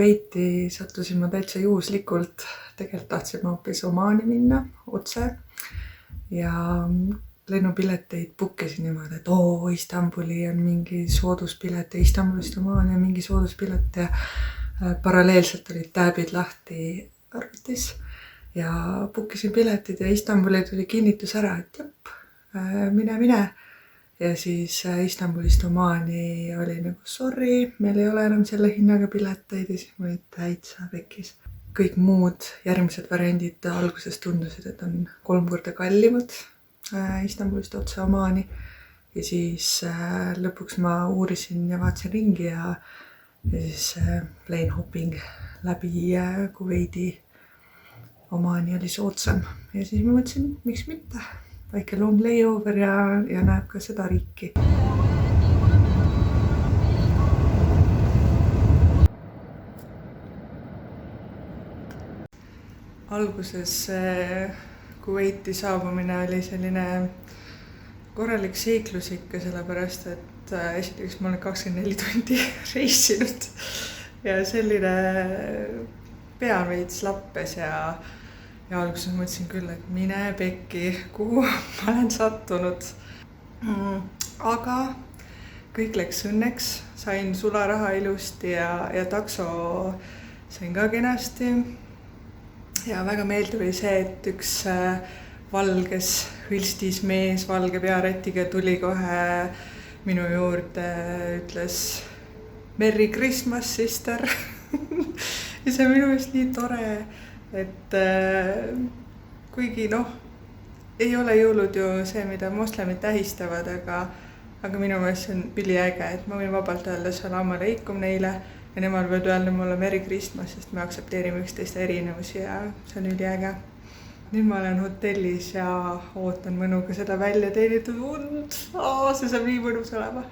Kuveiti sattusin ma täitsa juhuslikult, tegelikult tahtsin ma hoopis Omaani minna otse ja lennupileteid bukkisin niimoodi, et Istanbuli on mingi sooduspilet ja Istanbulist Omaani on mingi sooduspilet ja paralleelselt olid tääbid lahti arvutis ja bukkisin piletid ja Istanbuli tuli kinnitus ära, et jop, mine. Ja siis Istanbulist Omaani oli nagu sorry, meil ei ole enam selle hinnaga pileteid ja siis ma olin täitsa pekkis. Kõik muud järgmised variandid alguses tundusid, et on 3 korda kallimad Istanbulist otse Omaani. Ja siis lõpuks ma uurisin ja vaatasin ringi ja siis plane hopping läbi Kuveidi Omaani oli soodsam. Ja siis ma mõtlesin, miks mitte. Väike long layover ja näeb ka seda riiki. Alguses Kuveiti saabumine oli selline korralik seiklus ikka, sellepärast et esiteks ma olen 24 tundi reisinud ja selline pea veits lappes ja alguses mõtlesin küll, et mine pekki, kuhu ma olen sattunud. Aga kõik läks õnneks, sain sularaha ilusti ja takso sain ka kenasti. Ja väga meeldiv oli see, et üks valges hõlstis mees valge pearätiga tuli kohe minu juurde, ütles Merry Christmas, sister. Ja see on minu meelest nii tore, et kuigi ei ole jõulud ju see, mida moslemid tähistavad, aga minu meelest see on üliäge, et ma võin vabalt öelda salam aleikum neile ja nemad võivad öelda mulle Merry Christmas, sest me aktsepteerime üksteist erinevusi ja see on üliäge. Nüüd ma olen hotellis ja ootan mõnuga seda välja teenitud und. See saab nii mõnus olema.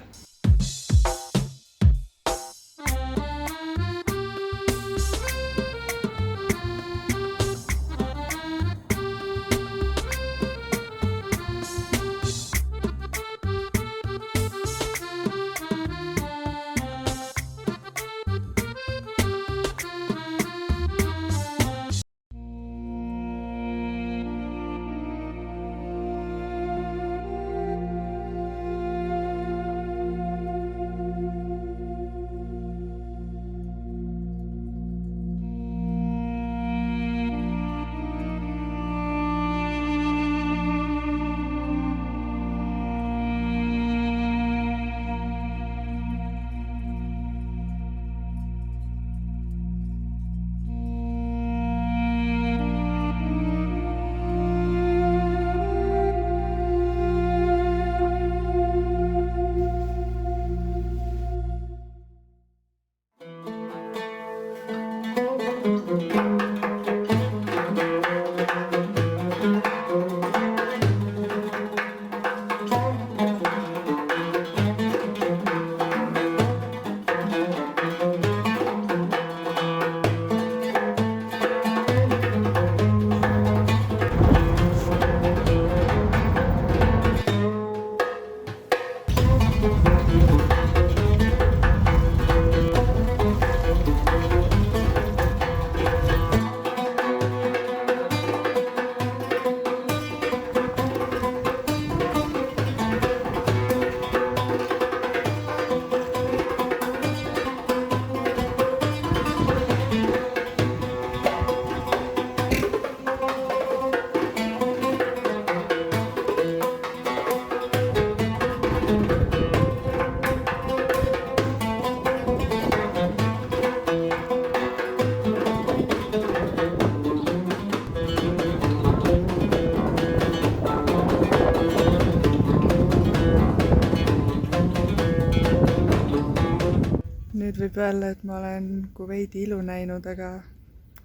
Nüüd võib öelda, et ma olen Kuveidi ilu näinud, aga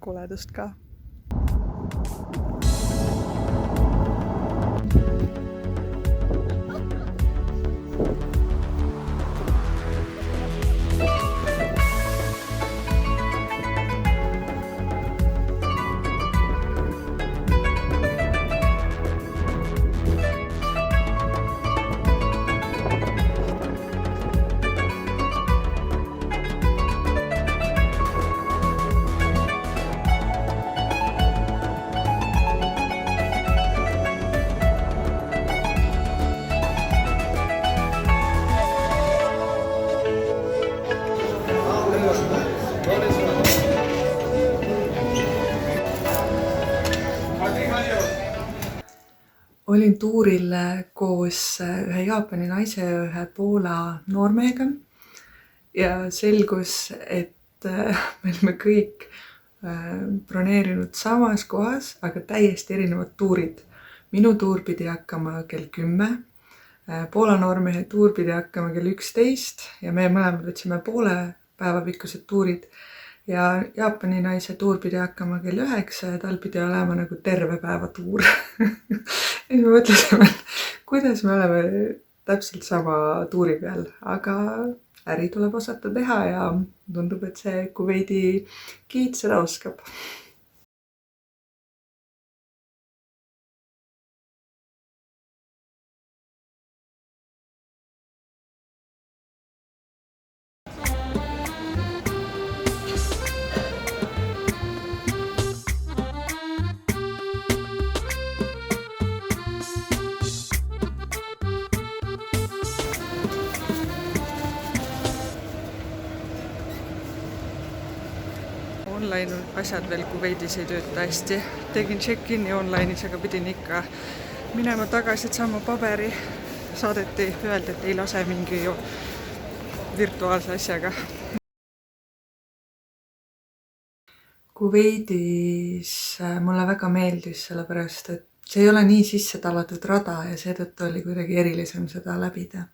koledust ka. olin tuuril koos ühe Jaapani naise ja ühe Poola noormehega ja selgus, et me olime kõik broneerinud samas kohas, aga täiesti erinevad tuurid. Minu tuur pidi hakkama kell 10, Poola noormehe tuur pidi hakkama kell 11 ja me mõlemad võtsime poole päeva pikkused tuurid ja Jaapani naise tuur pidi hakkama kell 9 ja tal pidi olema nagu terve päeva tuur. Ja me mõtlesime, kuidas me oleme täpselt sama tuuri peal, aga äri tuleb osata teha ja tundub, et see Kuveidi giid seda oskab. Online asjad veel Kuveidis ei tööta hästi. Tegin check-in'i online'is, aga pidin ikka minema tagasi, et saama paberi. Saadeti, öeldi, et ei lase mingi virtuaalse asjaga. Kuveidis mulle väga meeldis, sellepärast et see ei ole nii sisse tallatud rada ja seetõttu oli kuidagi erilisem seda läbida.